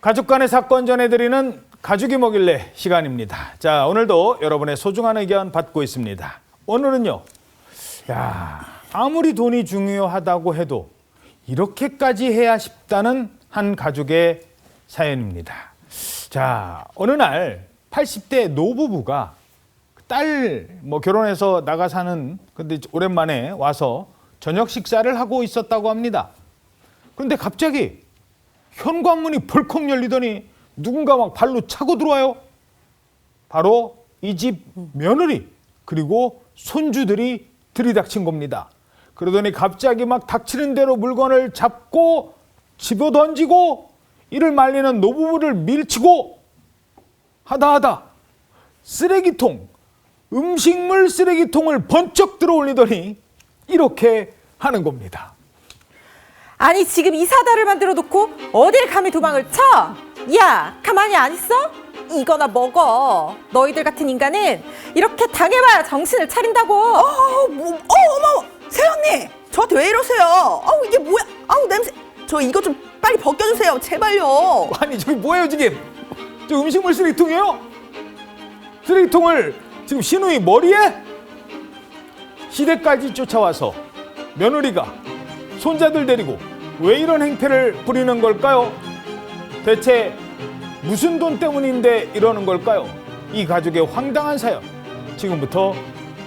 가족 간의 사건 전해드리는 가족이 뭐길래 시간입니다. 자, 오늘도 여러분의 소중한 의견 받고 있습니다. 오늘은요, 아무리 돈이 중요하다고 해도 이렇게까지 해야 싶다는 한 가족의 사연입니다. 자, 어느 날 80대 노부부가 딸 결혼해서 나가 사는, 근데 오랜만에 와서 저녁 식사를 하고 있었다고 합니다. 그런데 갑자기 현관문이 벌컥 열리더니 누군가 막 발로 차고 들어와요. 바로 이 집 며느리 그리고 손주들이 들이닥친 겁니다. 그러더니 갑자기 막 닥치는 대로 물건을 잡고 집어 던지고 이를 말리는 노부부를 밀치고 하다 쓰레기통, 음식물 쓰레기통을 번쩍 들어 올리더니 이렇게 하는 겁니다. 아니 지금 이 사다를 만들어 놓고 어딜 감히 도망을 쳐? 야, 가만히 안 있어? 이거나 먹어. 너희들 같은 인간은 이렇게 당해봐야 정신을 차린다고. 어머, 세연님, 저한테 왜 이러세요? 아우, 이게 뭐야? 아우, 냄새. 저 이거 좀 빨리 벗겨주세요, 제발요. 아니 저기 뭐예요 지금? 저 음식물 쓰레기통이에요? 쓰레기통을 지금 시누이 머리에? 시댁까지 쫓아와서 며느리가 손자들 데리고 왜 이런 행태를 부리는 걸까요? 대체 무슨 돈 때문인데 이러는 걸까요? 이 가족의 황당한 사연 지금부터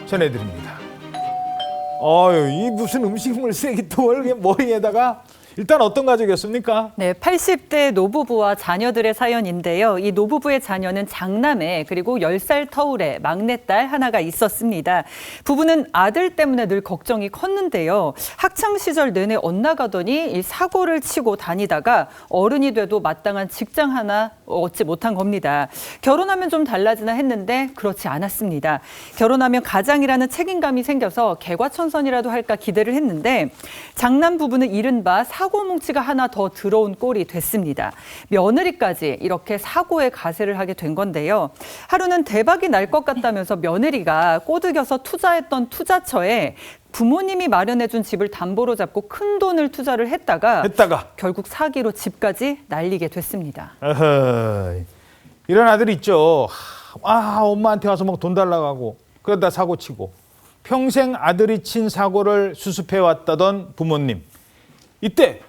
전해드립니다. 이 무슨 음식물 쓰레기통을 그냥 머리에다가. 일단 어떤 가족이었습니까? 네, 80대 노부부와 자녀들의 사연인데요. 이 노부부의 자녀는 장남매 그리고 10살 터울의 막내딸 하나가 있었습니다. 부부는 아들 때문에 늘 걱정이 컸는데요. 학창 시절 내내 엇나가더니 이 사고를 치고 다니다가 어른이 돼도 마땅한 직장 하나 얻지 못한 겁니다. 결혼하면 좀 달라지나 했는데 그렇지 않았습니다. 결혼하면 가장이라는 책임감이 생겨서 개과천선이라도 할까 기대를 했는데 장남 부부는 이른바 사고 뭉치가 하나 더 들어온 꼴이 됐습니다. 며느리까지 이렇게 사고에 가세를 하게 된 건데요. 하루는 대박이 날 것 같다면서 며느리가 꼬드겨서 투자했던 투자처에 부모님이 마련해준 집을 담보로 잡고 큰 돈을 투자를 했다가 결국 사기로 집까지 날리게 됐습니다. 이런 아들 있죠. 엄마한테 와서 막 돈 달라고 하고 그러다 사고 치고 평생 아들이 친 사고를 수습해 왔다던 부모님. 이때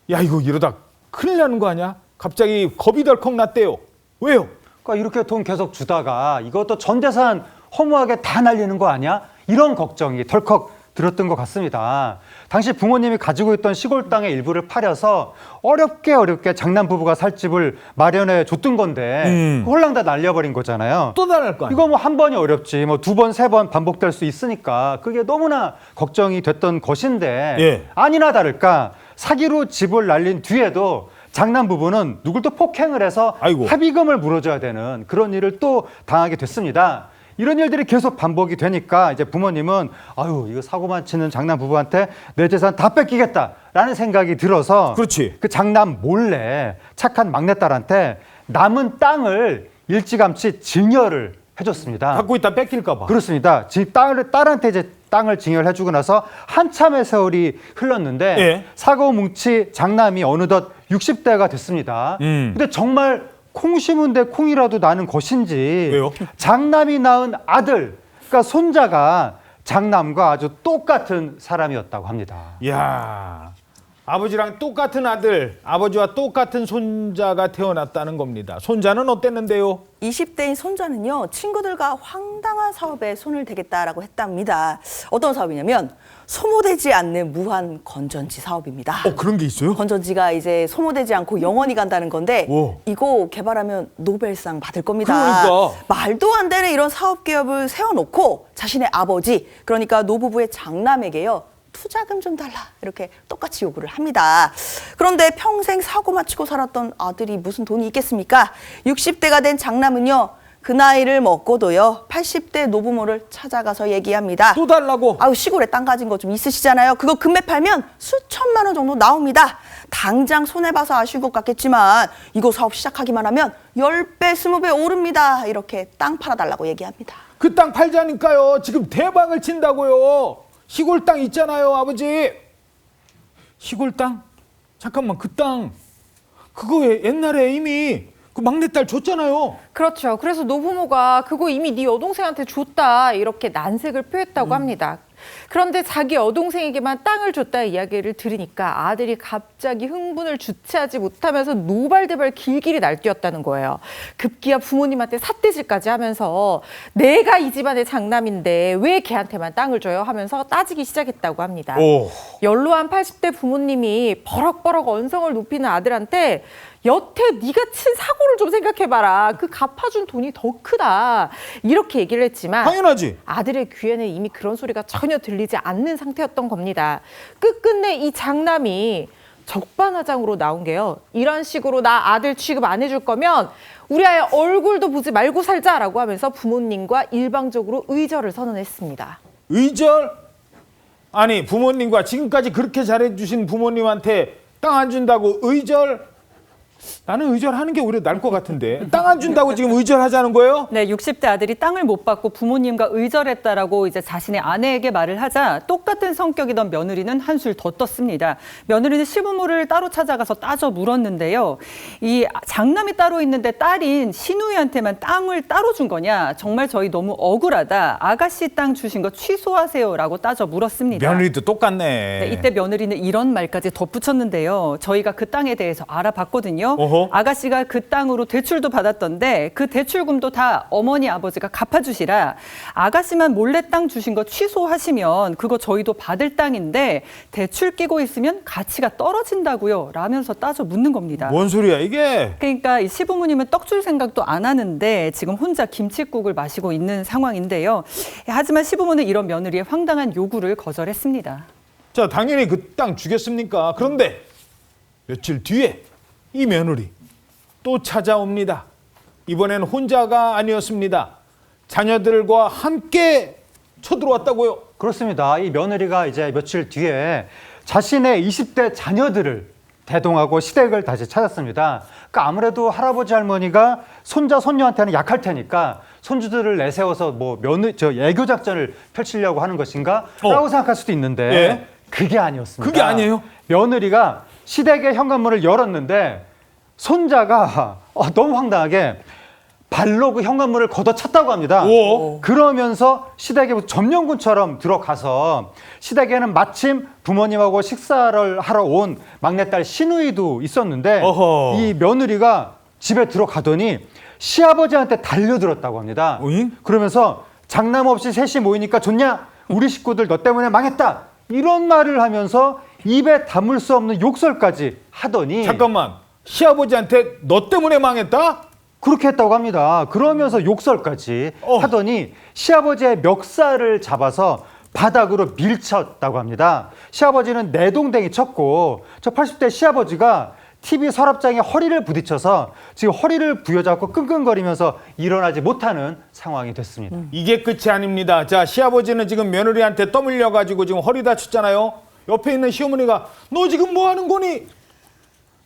이거 이러다 큰일 나는 거 아니야? 갑자기 겁이 덜컥 났대요. 왜요? 그러니까 이렇게 돈 계속 주다가 이것도 전 재산 허무하게 다 날리는 거 아니야? 이런 걱정이 덜컥 들었던 것 같습니다. 당시 부모님이 가지고 있던 시골 땅의 일부를 팔아서 어렵게 장남 부부가 살 집을 마련해 줬던 건데 홀랑 다 날려버린 거잖아요. 또 달랄 거 아니야? 이거 한 번이 어렵지 두 번, 세 번 반복될 수 있으니까 그게 너무나 걱정이 됐던 것인데 아니나 다를까 사기로 집을 날린 뒤에도 장남 부부는 누굴 또 폭행을 해서 합의금을 물어줘야 되는 그런 일을 또 당하게 됐습니다. 이런 일들이 계속 반복이 되니까 이제 부모님은 이거 사고만 치는 장남 부부한테 내 재산 다 뺏기겠다라는 생각이 들어서 그 장남 몰래 착한 막내딸한테 남은 땅을 일찌감치 증여를 해줬습니다. 갖고 있다 뺏길까 봐. 그렇습니다. 딸한테 이제 땅을 증여를 해주고 나서 한참의 세월이 흘렀는데 사고 뭉치 장남이 어느덧 60대가 됐습니다. 근데 정말 콩 심은데 콩이라도 나는 것인지 왜요? 장남이 낳은 아들, 그러니까 손자가 장남과 아주 똑같은 사람이었다고 합니다. 이야, 아버지랑 똑같은 아들, 아버지와 똑같은 손자가 태어났다는 겁니다. 손자는 어땠는데요? 20대인 손자는요, 친구들과 황당한 사업에 손을 대겠다라고 했답니다. 어떤 사업이냐면 소모되지 않는 무한 건전지 사업입니다. 그런 게 있어요? 건전지가 이제 소모되지 않고 영원히 간다는 건데 이거 개발하면 노벨상 받을 겁니다. 그러니까. 말도 안 되는 이런 사업 기업을 세워놓고 자신의 아버지, 그러니까 노부부의 장남에게요, 투자금 좀 달라 이렇게 똑같이 요구를 합니다. 그런데 평생 사고 맞추고 살았던 아들이 무슨 돈이 있겠습니까? 60대가 된 장남은요, 그 나이를 먹고도요 80대 노부모를 찾아가서 얘기합니다. 또 달라고? 시골에 땅 가진 거 좀 있으시잖아요. 그거 금매 팔면 수천만 원 정도 나옵니다. 당장 손해봐서 아쉬운 것 같겠지만 이거 사업 시작하기만 하면 10배, 20배 오릅니다. 이렇게 땅 팔아달라고 얘기합니다. 그 땅 팔자니까요. 지금 대박을 친다고요. 시골 땅 있잖아요, 아버지. 시골 땅? 잠깐만, 그 땅 그거 옛날에 이미 그 막내딸 줬잖아요. 그렇죠. 그래서 노부모가 그거 이미 네 여동생한테 줬다 이렇게 난색을 표했다고 합니다. 그런데 자기 여동생에게만 땅을 줬다 이야기를 들으니까 아들이 갑자기 흥분을 주체하지 못하면서 노발대발 길길이 날뛰었다는 거예요. 급기야 부모님한테 삿대질까지 하면서 내가 이 집안의 장남인데 왜 걔한테만 땅을 줘요 하면서 따지기 시작했다고 합니다. 오. 연로한 80대 부모님이 버럭버럭 언성을 높이는 아들한테 여태 네가 친 사고를 좀 생각해봐라. 그 갚아준 돈이 더 크다. 이렇게 얘기를 했지만 당연하지. 아들의 귀에는 이미 그런 소리가 전혀 들리지 않는 상태였던 겁니다. 끝끝내 이 장남이 적반하장으로 나온 게요. 이런 식으로 나 아들 취급 안 해줄 거면 우리 아이 얼굴도 보지 말고 살자라고 하면서 부모님과 일방적으로 의절을 선언했습니다. 의절? 아니 부모님과 지금까지 그렇게 잘해주신 부모님한테 땅 안 준다고 의절? 나는 의절하는 게 오히려 나을 것 같은데. 땅 안 준다고 지금 의절하자는 거예요? 네, 60대 아들이 땅을 못 받고 부모님과 의절했다라고 이제 자신의 아내에게 말을 하자 똑같은 성격이던 며느리는 한술 더 떴습니다. 며느리는 시부모를 따로 찾아가서 따져 물었는데요. 이 장남이 따로 있는데 딸인 시누이한테만 땅을 따로 준 거냐? 정말 저희 너무 억울하다. 아가씨 땅 주신 거 취소하세요라고 따져 물었습니다. 며느리도 똑같네. 네, 이때 며느리는 이런 말까지 덧붙였는데요. 저희가 그 땅에 대해서 알아봤거든요. 어허. 아가씨가 그 땅으로 대출도 받았던데 그 대출금도 다 어머니 아버지가 갚아주시라. 아가씨만 몰래 땅 주신 거 취소하시면 그거 저희도 받을 땅인데 대출 끼고 있으면 가치가 떨어진다고요. 라면서 따져 묻는 겁니다. 뭔 소리야 이게? 그러니까 이 시부모님은 떡 줄 생각도 안 하는데 지금 혼자 김칫국을 마시고 있는 상황인데요. 하지만 시부모는 이런 며느리의 황당한 요구를 거절했습니다. 자 당연히 그 땅 주겠습니까? 그런데 며칠 뒤에 이 며느리 또 찾아옵니다. 이번엔 혼자가 아니었습니다. 자녀들과 함께 쳐들어왔다고요. 그렇습니다. 이 며느리가 이제 며칠 뒤에 자신의 20대 자녀들을 대동하고 시댁을 다시 찾았습니다. 그러니까 아무래도 할아버지 할머니가 손자 손녀한테는 약할 테니까 손주들을 내세워서 뭐 애교 작전을 펼치려고 하는 것인가라고 생각할 수도 있는데 예. 그게 아니었습니다. 그게 아니에요? 며느리가 시댁의 현관문을 열었는데 손자가 너무 황당하게 발로 그 현관문을 걷어찼다고 합니다. 오. 그러면서 시댁에 점령군처럼 들어가서 시댁에는 마침 부모님하고 식사를 하러 온 막내딸 시누이도 있었는데 어허. 이 며느리가 집에 들어가더니 시아버지한테 달려들었다고 합니다. 오잉? 그러면서 장남 없이 셋이 모이니까 좋냐? 우리 식구들 너 때문에 망했다. 이런 말을 하면서 입에 담을 수 없는 욕설까지 하더니 잠깐만. 시아버지한테 너 때문에 망했다? 그렇게 했다고 합니다. 그러면서 욕설까지 어. 하더니 시아버지의 멱살을 잡아서 바닥으로 밀쳤다고 합니다. 시아버지는 내동댕이 쳤고 저 80대 시아버지가 TV 서랍장에 허리를 부딪혀서 지금 허리를 부여잡고 끙끙거리면서 일어나지 못하는 상황이 됐습니다. 이게 끝이 아닙니다. 자, 시아버지는 지금 며느리한테 떠밀려가지고 지금 허리 다쳤잖아요. 옆에 있는 시어머니가 너 지금 뭐 하는 거니?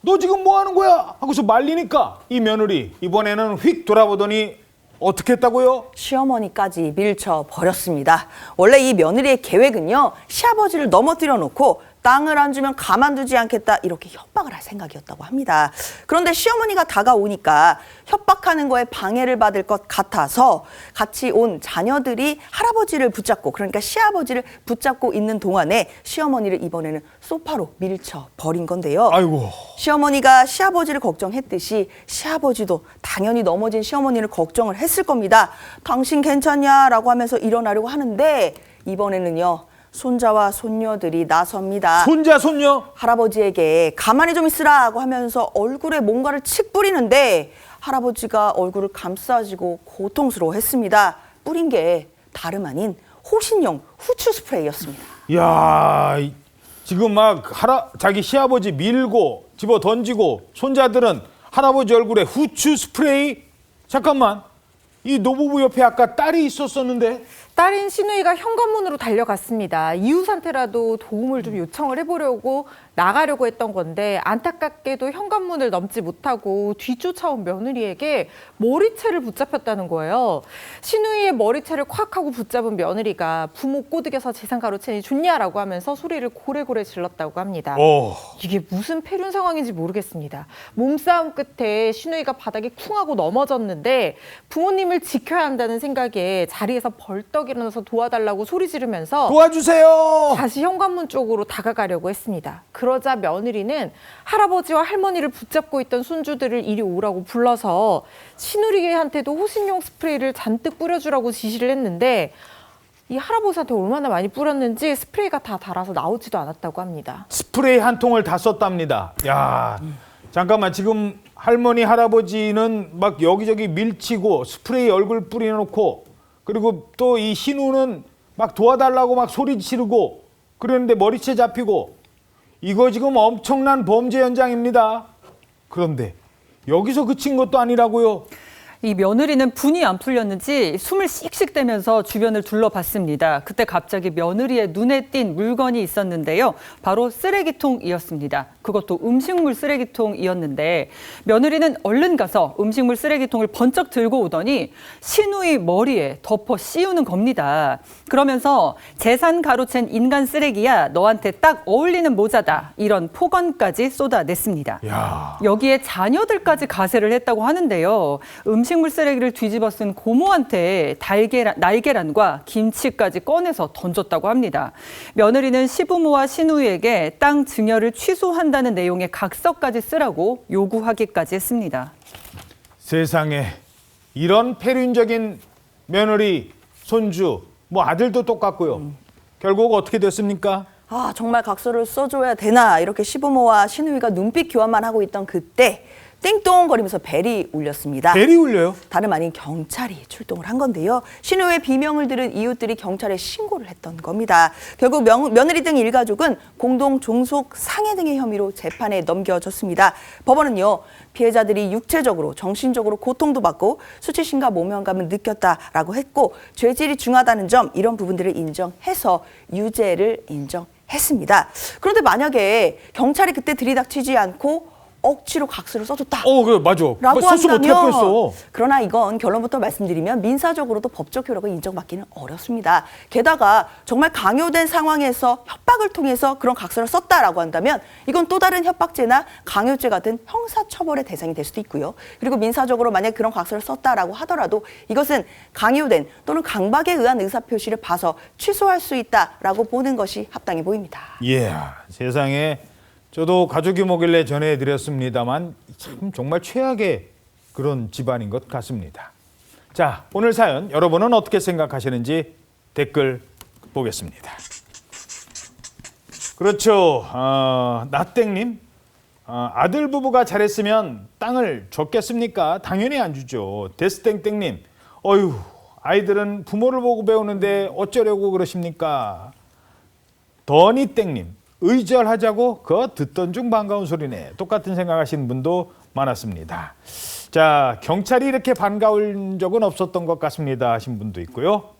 너 지금 뭐 하는 거야? 하고서 말리니까 이 며느리 이번에는 휙 돌아보더니 어떻게 했다고요? 시어머니까지 밀쳐버렸습니다. 원래 이 며느리의 계획은요, 시아버지를 넘어뜨려 놓고 땅을 안 주면 가만두지 않겠다 이렇게 협박을 할 생각이었다고 합니다. 그런데 시어머니가 다가오니까 협박하는 거에 방해를 받을 것 같아서 같이 온 자녀들이 할아버지를 붙잡고, 그러니까 시아버지를 붙잡고 있는 동안에 시어머니를 이번에는 소파로 밀쳐버린 건데요. 아이고. 시어머니가 시아버지를 걱정했듯이 시아버지도 당연히 넘어진 시어머니를 걱정을 했을 겁니다. 당신 괜찮냐라고 하면서 일어나려고 하는데 이번에는요, 손자와 손녀들이 나섭니다. 손자 손녀? 할아버지에게 가만히 좀 있으라고 하면서 얼굴에 뭔가를 칙 뿌리는데 할아버지가 얼굴을 감싸지고 고통스러워했습니다. 뿌린 게 다름 아닌 호신용 후추 스프레이였습니다. 야, 지금 막 자기 시아버지 밀고 집어 던지고 손자들은 할아버지 얼굴에 후추 스프레이? 잠깐만. 이 노부부 옆에 아까 딸이 있었었는데 딸인 신우이가 현관문으로 달려갔습니다. 이유 상태라도 도움을 좀 요청을 해보려고 나가려고 했던 건데 안타깝게도 현관문을 넘지 못하고 뒤쫓아온 며느리에게 머리채를 붙잡혔다는 거예요. 신우이의 머리채를 콱 하고 붙잡은 며느리가 부모 꼬드겨서 재산 가로채니 좋냐라고 하면서 소리를 고래고래 질렀다고 합니다. 이게 무슨 폐륜 상황인지 모르겠습니다. 몸싸움 끝에 신우이가 바닥에 쿵 하고 넘어졌는데 부모님을 지켜야 한다는 생각에 자리에서 벌떡 일어나서 도와달라고 소리 지르면서 도와주세요. 다시 현관문 쪽으로 다가가려고 했습니다. 그러자 며느리는 할아버지와 할머니를 붙잡고 있던 손주들을 이리 오라고 불러서 신우이한테도 호신용 스프레이를 잔뜩 뿌려주라고 지시를 했는데 이 할아버지한테 얼마나 많이 뿌렸는지 스프레이가 다 닳아서 나오지도 않았다고 합니다. 스프레이 한 통을 다 썼답니다. 야, 잠깐만, 지금 할머니 할아버지는 막 여기저기 밀치고 스프레이 얼굴 뿌려놓고, 그리고 또 이 신우는 막 도와달라고 막 소리 지르고 그러는데 머리채 잡히고, 이거 지금 엄청난 범죄 현장입니다. 그런데 여기서 그친 것도 아니라고요. 이 며느리는 분이 안 풀렸는지 숨을 씩씩 대면서 주변을 둘러봤습니다. 그때 갑자기 며느리의 눈에 띈 물건이 있었는데요. 바로 쓰레기통이었습니다. 그것도 음식물 쓰레기통이었는데 며느리는 얼른 가서 음식물 쓰레기통을 번쩍 들고 오더니 신우이 머리에 덮어 씌우는 겁니다. 그러면서 재산 가로챈 인간 쓰레기야, 너한테 딱 어울리는 모자다, 이런 폭언까지 쏟아냈습니다. 야. 여기에 자녀들까지 가세를 했다고 하는데요. 음식물 쓰레기를 뒤집어 쓴 고모한테 날계란과 김치까지 꺼내서 던졌다고 합니다. 며느리는 시부모와 시누이에게 땅 증여를 취소한다는 내용의 각서까지 쓰라고 요구하기까지 했습니다. 세상에, 이런 폐륜적인 며느리, 손주, 뭐 아들도 똑같고요. 결국 어떻게 됐습니까? 아, 정말 각서를 써줘야 되나 이렇게 시부모와 시누이가 눈빛 교환만 하고 있던 그때 띵동거리면서 벨이 울렸습니다. 벨이 울려요? 다름 아닌 경찰이 출동을 한 건데요. 신우의 비명을 들은 이웃들이 경찰에 신고를 했던 겁니다. 결국 며느리 등 일가족은 공동 종속 상해 등의 혐의로 재판에 넘겨졌습니다. 법원은요, 피해자들이 육체적으로 정신적으로 고통도 받고 수치심과 모면감을 느꼈다라고 했고 죄질이 중하다는 점, 이런 부분들을 인정해서 유죄를 인정했습니다. 그런데 만약에 경찰이 그때 들이닥치지 않고 억지로 각서를 써줬다. 그래, 맞아. 라고 썼으면 어떻게 한다면, 했어? 그러나 이건 결론부터 말씀드리면 민사적으로도 법적 효력을 인정받기는 어렵습니다. 게다가 정말 강요된 상황에서 협박을 통해서 그런 각서를 썼다라고 한다면 이건 또 다른 협박죄나 강요죄 같은 형사처벌의 대상이 될 수도 있고요. 그리고 민사적으로 만약 그런 각서를 썼다라고 하더라도 이것은 강요된 또는 강박에 의한 의사표시를 봐서 취소할 수 있다라고 보는 것이 합당해 보입니다. 예, 세상에. 저도 가족이 뭐길래 전해드렸습니다만 참 정말 최악의 그런 집안인 것 같습니다. 자, 오늘 사연 여러분은 어떻게 생각하시는지 댓글 보겠습니다. 그렇죠. 나땡님, 아들 부부가 잘했으면 땅을 줬겠습니까? 당연히 안 주죠. 데스땡땡님, 어휴, 아이들은 부모를 보고 배우는데 어쩌려고 그러십니까? 더니땡님, 의절하자고 그거 듣던 중 반가운 소리네. 똑같은 생각하시는 분도 많았습니다. 자, 경찰이 이렇게 반가운 적은 없었던 것 같습니다 하신 분도 있고요.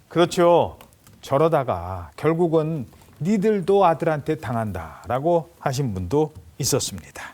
그렇죠. 저러다가 결국은 니들도 아들한테 당한다라고 하신 분도 있었습니다.